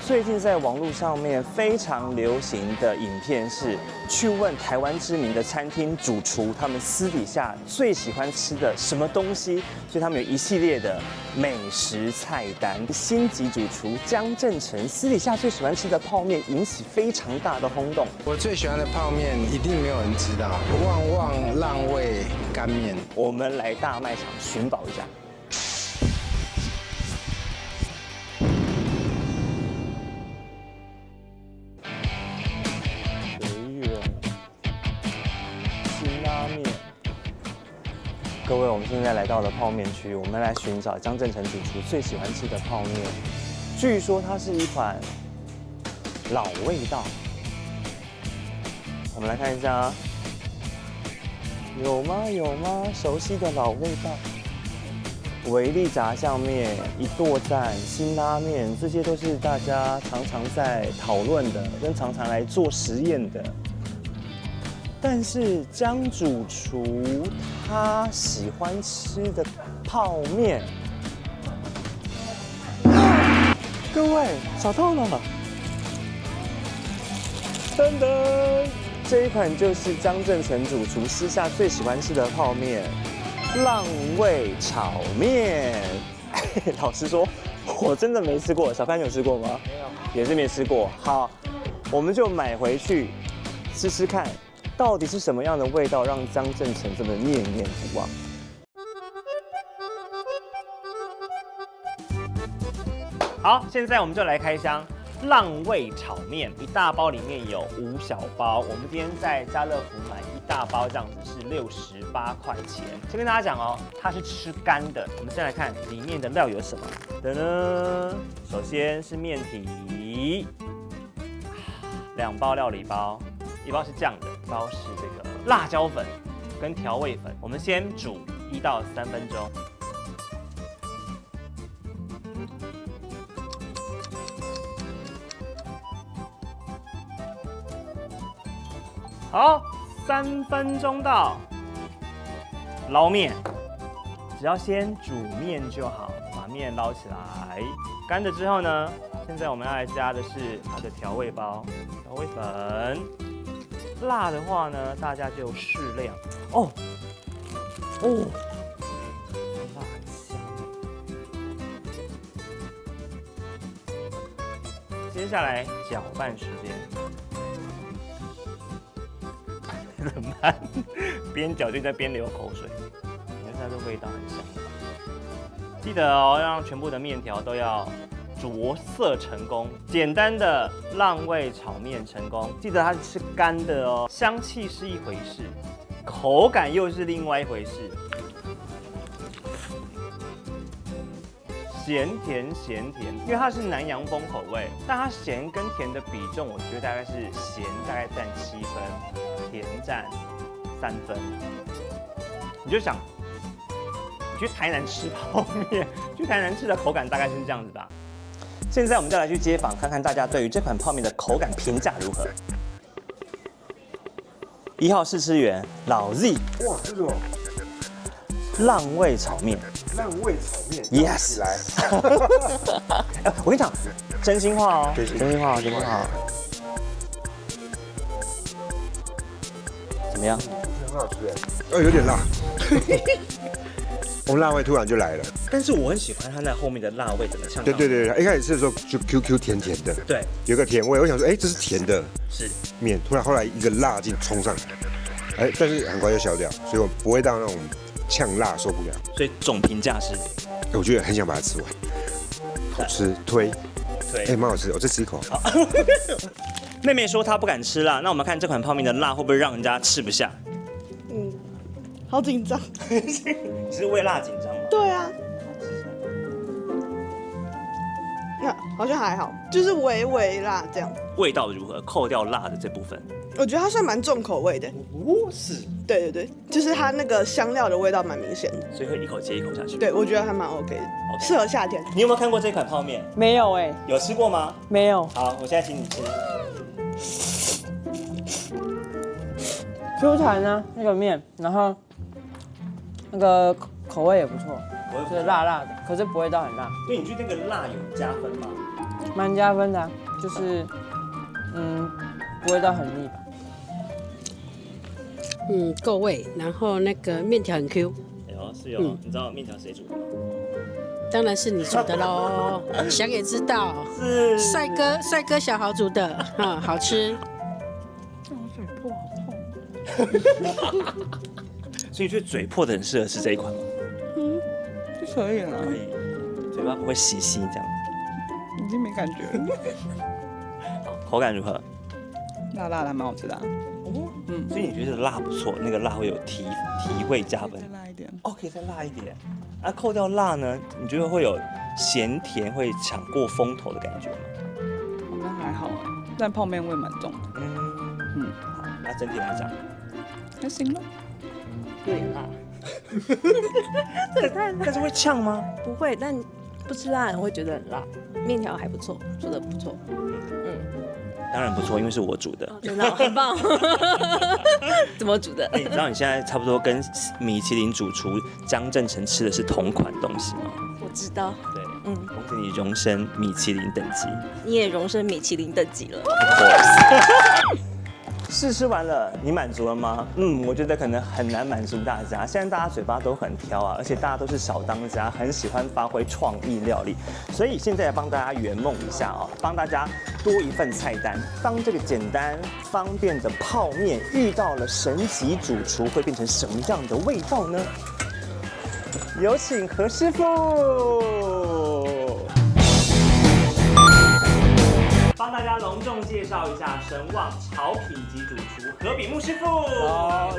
最近在网络上面非常流行的影片是去问台湾知名的餐厅主厨，他们私底下最喜欢吃的什么东西，所以他们有一系列的美食菜单。星级主厨江振成私底下最喜欢吃的泡面引起非常大的轰动。我最喜欢的泡面一定没有人知道，旺旺浪味干面。我们来大卖场寻宝一下。各位，我们现在来到了泡面区，我们来寻找江振成主厨最喜欢吃的泡面。据说它是一款老味道，我们来看一下啊，有吗？有吗？熟悉的老味道，维力炸酱面、一剁赞、辛拉面，这些都是大家常常在讨论的，跟常常来做实验的。但是江主厨他喜欢吃的泡面，各位找到了，噔噔，这一款就是江振成主厨私下最喜欢吃的泡面——浪味炒面。老实说，我真的没吃过，小潘有吃过吗？没有，也是没吃过。好，我们就买回去吃吃看。到底是什么样的味道让江振成这么念念不忘？好，现在我们就来开箱浪味炒面，一大包里面有5小包。我们今天在家乐福买一大包，这样子是68块钱。先跟大家讲哦，它是吃干的。我们先来看里面的料有什么。噔噔，首先是面体，2包料理包。一包是酱的，一包是这个辣椒粉跟调味粉。我们先煮1到3分钟。好，3分钟到，捞面。只要先煮面就好，把面捞起来。干了之后呢，现在我们要来加的是它的调味包，调味粉。辣的话呢，大家就适量哦。辣很香。接下来搅拌时间，很慢，边搅就在边流口水。你看它的味道很香。记得哦，让全部的面条都要着色成功，简单的浪味炒面成功。记得它是干的哦，香气是一回事，口感又是另外一回事。咸甜咸甜，因为它是南洋风口味，但它咸跟甜的比重，我觉得大概是咸大概占7分，甜占3分。你就想，你去台南吃泡面，去台南吃的口感大概就是这样子吧。现在我们就来去街访，看看大家对于这款泡面的口感评价如何。1号试吃员老 Z， 哇，这是什么？浪味炒面。浪味炒面 ，yes， 来。我跟你讲，真心话哦，真心话哦，真心话哦。怎么样？很好吃哎，有点辣。我们辣味突然就来了，但是我很喜欢它那后面的辣味，整个呛。对，一开始吃的时候就 QQ 甜甜的，对，有个甜味，我想说，哎，这是甜的是面，突然后来一个辣劲冲上来，哎，但是很快就消掉，所以我不会到那种呛辣受不了。所以总评价是，我觉得很想把它吃完，好吃，推，哎，蛮好吃，我再吃一口。妹妹说她不敢吃辣，那我们看这款泡面的辣会不会让人家吃不下？好紧张。你是为辣紧张吗？对啊。那好像还好，就是微微辣这样。味道如何？扣掉辣的这部分，我觉得它算蛮重口味的。哦，是。对，就是它那个香料的味道蛮明显的，所以会一口接一口下去。对，我觉得还蛮 OK 的，适合夏天。你有没有看过这款泡面？没有哎，有吃过吗？没有。好，我现在请你吃。出台呢那个面，然后那个口味也不错，就是辣辣的，可是不会到很辣。对，你觉得那个辣有加分吗？蛮加分的啊，就是不会到很腻吧。够味，然后那个面条很 Q，哎呦，是有，你知道面条谁煮的吗？当然是你煮的喽，想也知道，是帅哥小豪煮的，好吃。我嘴破好痛。所以你觉得嘴破的很适合吃这一款吗？就可以了，可以，嘴巴不会稀稀这样。已经没感觉了。好，口感如何？辣辣的，还蛮好吃的、啊。所以你觉得辣不错，那个辣会有提味加分再。辣一点。哦，可以再辣一点。啊，扣掉辣呢，你觉得会有咸甜会抢过风头的感觉吗？好像还好啊，但泡面味蛮重的。好，那整体来讲，还行吧。有点辣，但是会呛吗？不会，但不吃辣人会觉得很辣。面条还不错，做的不错，当然不错，因为是我煮的。真的很棒。怎么煮的？哎，你知道你现在差不多跟米其林主厨江正成吃的是同款东西吗？我知道，对，恭喜你荣升米其林等级。你也荣升米其林等级了。试吃完了，你满足了吗？我觉得可能很难满足大家。现在大家嘴巴都很挑啊，而且大家都是小当家，很喜欢发挥创意料理。所以现在来帮大家圆梦一下帮大家多一份菜单。当这个简单方便的泡面遇到了神级主厨，会变成什么样的味道呢？有请何师傅。帮大家隆重介绍一下神旺潮品级主厨何炳木师傅。好，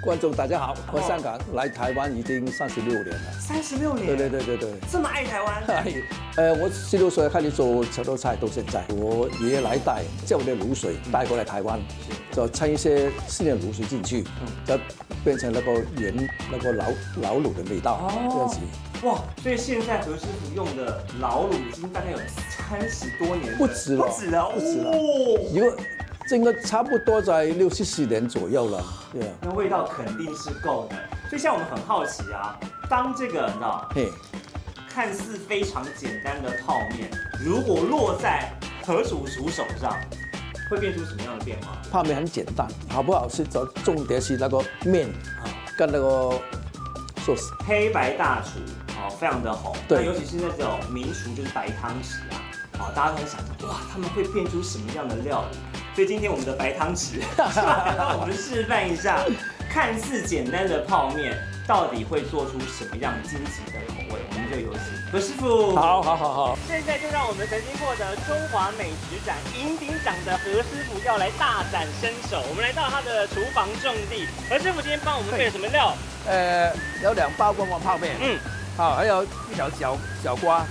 观众大家好，我香港来台湾已经36年了。36年。对，这么爱台湾。我16岁开始做潮州菜，到现在我爷爷来带，叫我的卤水带过来台湾，就掺一些4年卤水进去，就变成那个原那个老卤的味道，这样子。哇，所以现在何师傅用的老卤已经大概有30多年了，不止了。如果这个差不多在60、70年左右了，对啊。那味道肯定是够的。所以现在我们很好奇啊，当这个你知道，看似非常简单的泡面，如果落在何主厨手上，会变出什么样的变化？泡面很简单，好不好吃？重点是那个面跟那个 sauce。黑白大厨。非常的红，对，尤其是那种名厨，就是白汤匙啊，大家都很想说，哇，他们会变出什么样的料理？所以今天我们的白汤匙，让我们示范一下，看似简单的泡面，到底会做出什么样惊奇的口味？我们就有请何师傅。好。现在就让我们曾经获得中华美食展银鼎奖的何师傅要来大展身手。我们来到他的厨房重地，何师傅今天帮我们备了什么料？有2包光光泡面。好，还有一条小瓜，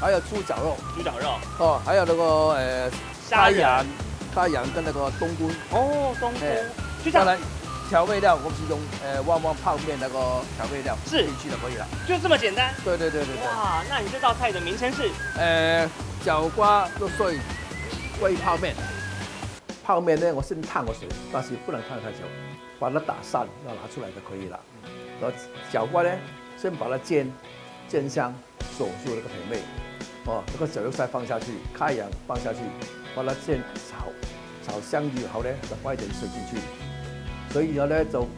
还有猪脚肉，还有那个虾仁跟那个冬菇，冬菇，就这样。当然调味料我们是用旺旺泡面那个调味料是进去就可以了，就这么简单。对。哇，那你这道菜的名称是？角瓜肉碎煨泡面。泡面呢，我先烫过水，但是不能烫太久，把它打散，要拿出来就可以了。然后角瓜呢？先把它煎香，锁住那个甜味，那个小肉菜放下去，开阳放下去，把它先炒香以后呢，就放一点水进去，所以然后呢就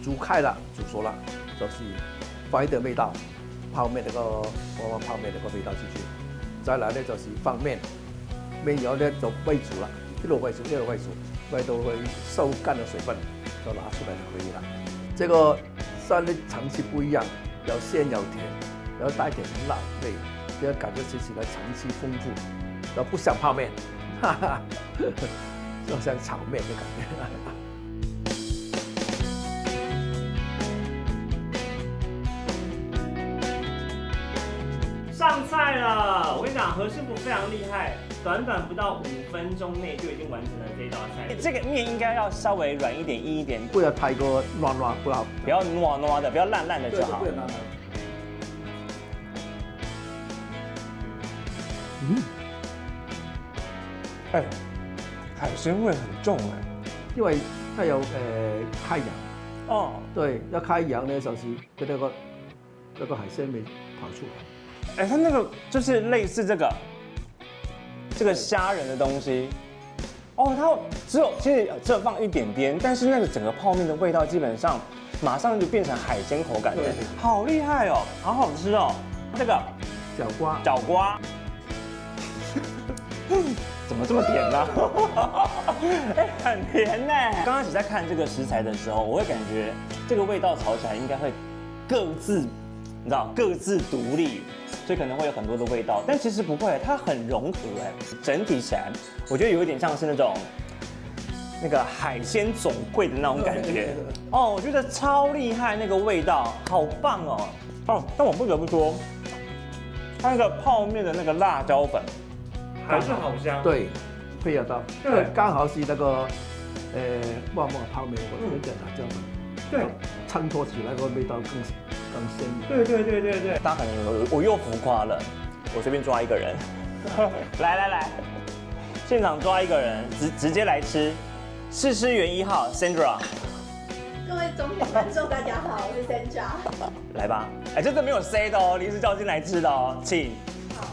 煮开了，煮熟了，就是放一点味道，泡面那个旺泡面那个味道进去，再来呢就是放面然后呢就煨煮了，一路煨煮，煨到会收干的水分，就拿出来就可以了。这个酸的层次不一样。有鲜有甜，然后带点辣味，这个感觉吃起来层次丰富，然后不像泡面，就像炒面的感觉。上菜了！我跟你讲，何师傅非常厉害，短不到5分钟内就已经完成了这道菜。这个面应该要稍微软一点、硬一点，不要太过软，不好，不要糯的，不要烂的就好。海鲜味很重因为它有开阳。对，要开阳呢，就是跟那个海鲜味跑出来。它那个就是类似这个这个虾仁的东西。哦，它其实只有放一点点，但是那个整个泡面的味道基本上马上就变成海鲜口感，对，好厉害哦，好好吃哦。这个角瓜，怎么这么甜呢？哎，很甜呢。刚开始在看这个食材的时候，我会感觉这个味道炒起来应该会各自，你知道各自独立。所以可能会有很多的味道，但其实不会，它很融合哎。整体起来，我觉得有一点像是那个海鲜总柜的那种感觉。哦，我觉得超厉害，那个味道好棒哦。哦，但我不得不说，它那个泡面的那个辣椒粉还是好香。对，配合到，对，刚好是那个旺泡面，我有点辣椒粉，对，衬托起来那个味道更鲜。对，大家可能以为我又浮夸了，我随便抓一个人，来，现场抓一个人，直接来吃，试吃员1号 Sandra。各位中选观众，大家好，我是 Sandra。来吧，哎，这没有 C 的哦，临时叫进来吃的哦，请。好，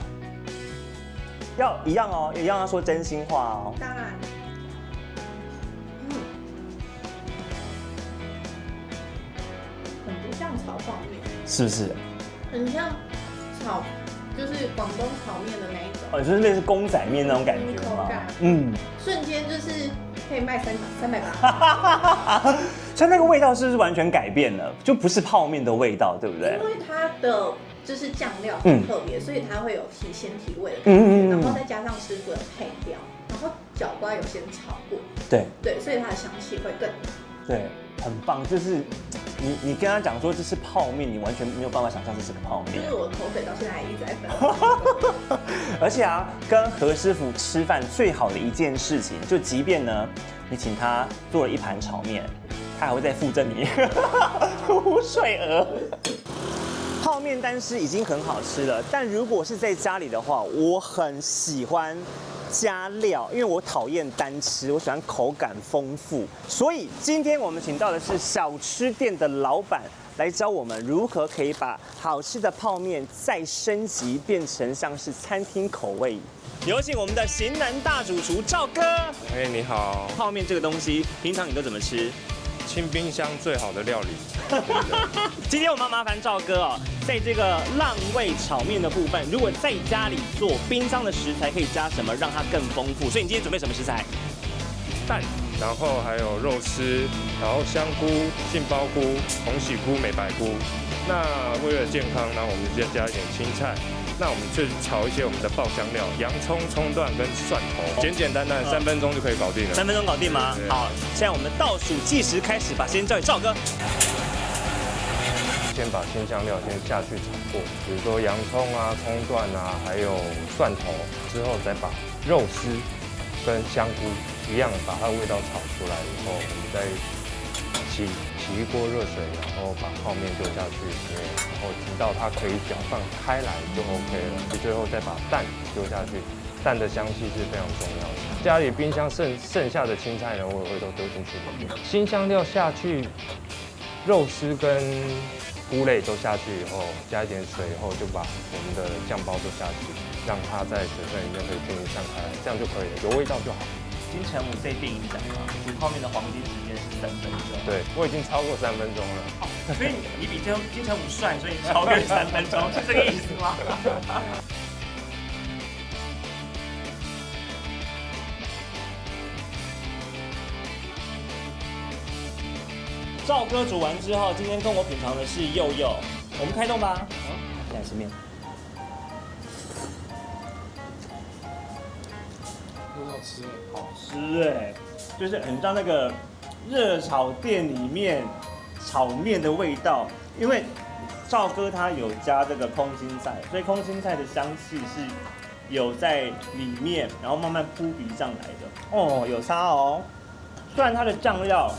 要一样哦，一样要说真心话哦。当然。很不像炒泡面，是不是？很像就是广东炒面的那一种。哦，就是类似公仔面那种感觉吗？口感，瞬间就是可以卖380。它那个味道是不是完全改变了？就不是泡面的味道，对不对？因为它的就是酱料很特别，所以它会有提鲜提味的感觉，然后再加上师傅的配料，然后角瓜有先炒过，对，所以它的香气会更对，很棒。就是你跟他讲说这是泡面，你完全没有办法想象这是个泡面。就是我口水到现在还一直在分。而且啊，跟何师傅吃饭最好的一件事情，就即便呢你请他做了一盘炒面，他还会再附赠你湖水鹅。泡面单吃已经很好吃了，但如果是在家里的话，我很喜欢加料，因为我讨厌单吃，我喜欢口感丰富。所以今天我们请到的是小吃店的老板，来教我们如何可以把好吃的泡面再升级，变成像是餐厅口味。有请我们的型男大主厨赵哥。哎，你好。泡面这个东西，平常你都怎么吃？清冰箱最好的料理。今天我们要麻烦赵哥哦，在这个浪味炒面的部分，如果在家里做，冰箱的食材可以加什么让它更丰富？所以你今天准备什么食材？蛋，然后还有肉丝，然后香菇、杏鲍菇、红喜菇、美白菇。那为了健康呢，我们再加一点青菜。那我们就炒一些我们的爆香料，洋葱、葱段跟蒜头，简简单单3分钟就可以搞定了。3分钟搞定吗？好，现在我们倒数计时开始，把时间交给赵哥。先把新香料先下去炒过，比如说洋葱啊、葱段啊，还有蒜头，之后再把肉丝跟香菇一样把它的味道炒出来以后，我们再起一锅热水，然后把泡面丢下去里面，然后直到它可以搅拌开来就 OK 了。最后再把蛋丢下去，蛋的香气是非常重要的。家里冰箱剩下的青菜呢，我也会都丢进去里面。新香料下去，肉丝跟菇类都下去以后，加一点水以后，就把我们的酱包都下去，让它在水分里面可以均匀散开来，这样就可以了，有味道就好。金城武在电影讲嘛，煮泡面的黄金时间是3分钟。对，我已经超过3分钟了。所以你比金城武帅，所以你超越3分钟，是这个意思吗？赵哥煮完之后，今天跟我品尝的是柚柚，我们开动吧。好，现在吃面。很好吃，好吃哎，就是很像那个热炒店里面炒面的味道。因为赵哥他有加这个空心菜，所以空心菜的香气是有在里面，然后慢慢扑鼻上来的。哦，有差哦。虽然它的酱料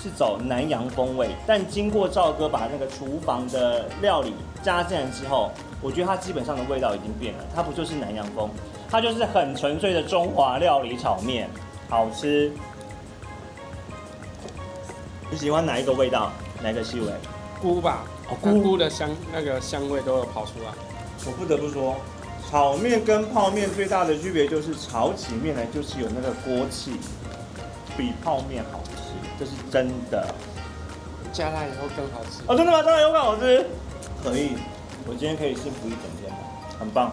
是走南洋风味，但经过赵哥把那个厨房的料理加进来之后，我觉得它基本上的味道已经变了。它不就是南洋风，它就是很纯粹的中华料理炒面，好吃。你喜欢哪一个味道？哪一个细味？菇吧，菇的香味都有跑出来。我不得不说，炒面跟泡面最大的区别就是炒起面来就是有那个锅气，比泡面好吃，这是真的。加辣以后更好吃。哦，真的吗？加辣以后更好吃？可以，我今天可以幸福一整天了，很棒。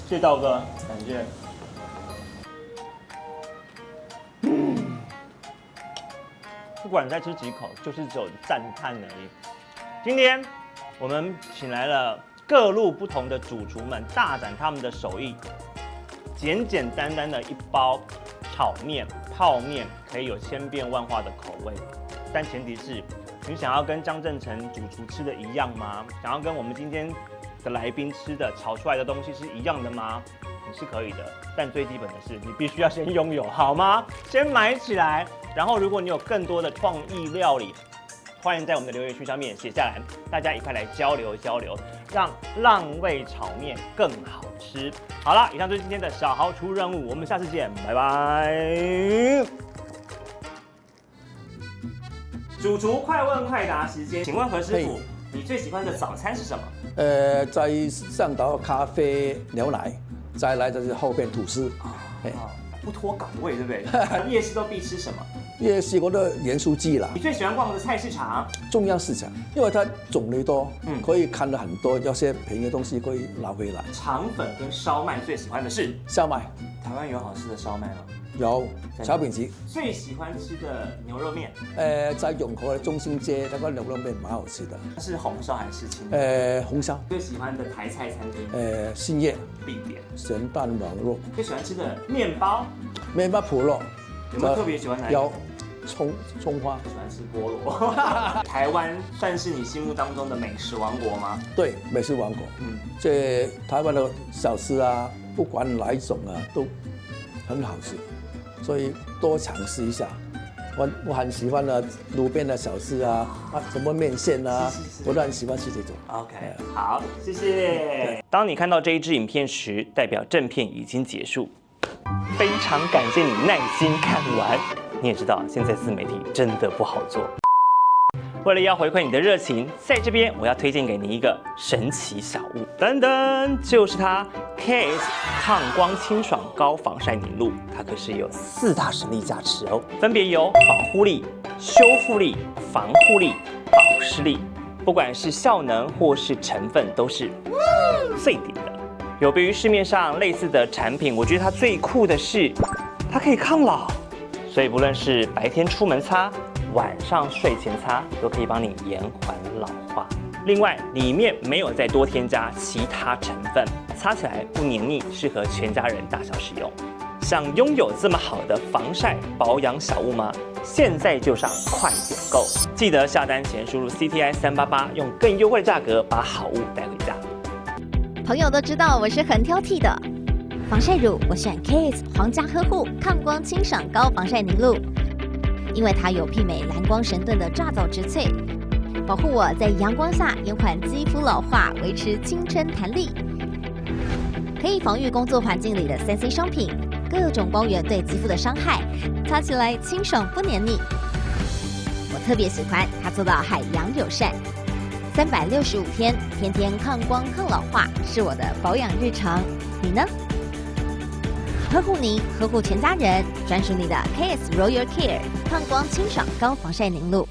谢谢道哥，感谢。不管再吃几口，就是只有赞叹而已。今天我们请来了各路不同的主厨们，大展他们的手艺。简简单单的一包炒面、泡面，可以有千变万化的口味，但前提是，你想要跟张正成主厨吃的一样吗？想要跟我们今天的来宾吃的炒出来的东西是一样的吗？你是可以的，但最基本的是你必须要先拥有，好吗？先买起来，然后如果你有更多的创意料理，欢迎在我们的留言区上面写下来，大家一块来交流交流，让浪味炒面更好吃。好了，以上就是今天的小豪厨任务，我们下次见，拜拜。主厨快问快答时间，请问何师傅，你最喜欢的早餐是什么？在上岛咖啡、牛奶，再来就是后边吐司。不脱岗位，对不对？夜市都必吃什么？夜市我的盐酥鸡啦。你最喜欢逛的菜市场？中央市场，因为它种类多，可以看到很多，有些便宜的东西可以拿回来。肠粉跟烧麦最喜欢的是烧麦。台湾有好吃的烧麦吗？有，小饼子。最喜欢吃的牛肉面？在永和的中心街那个牛肉面蛮好吃的。是红烧还是清？红烧。最喜欢的台菜餐厅？兴业必点。咸蛋黄肉。最喜欢吃的面包？面包脯肉。有没有特别喜欢哪一个？有。葱花，喜欢吃菠萝。台湾算是你心目当中的美食王国吗？对，美食王国。这台湾的小吃啊，不管哪一种啊，都很好吃，所以多尝试一下。我很喜欢的路边的小吃啊，什么面线啊，我都很喜欢吃这种。OK， 好，谢谢。当你看到这一支影片时，代表正片已经结束。非常感谢你耐心看完。你也知道，现在自媒体真的不好做。为了要回馈你的热情，在这边我要推荐给你一个神奇小物，噔噔，就是它 KS 抗光清爽高防晒凝露，它可是有4大神力加持哦，分别有保护力、修复力、防护力、保湿力，不管是效能或是成分都是最顶的。有别于市面上类似的产品，我觉得它最酷的是，它可以抗老，所以不论是白天出门擦，晚上睡前擦，都可以帮你延缓老化。另外，里面没有再多添加其他成分，擦起来不黏腻，适合全家人大小使用。想拥有这么好的防晒保养小物吗？现在就上快点购，记得下单前输入 CTI388，用更优惠的价格把好物带回家。朋友都知道我是很挑剔的，防晒乳我选 KS 皇家呵护抗光清爽高防晒凝露，因为它有媲美蓝光神盾的抓藻植萃，保护我在阳光下延缓肌肤老化，维持青春弹力，可以防御工作环境里的3C 商品各种光源对肌肤的伤害，擦起来清爽不黏腻。我特别喜欢它做到海洋友善，365天，天天抗光抗老化，是我的保养日常。你呢？呵护你，呵护全家人，专属你的 KS Royal Care 抗光清爽高防晒凝露。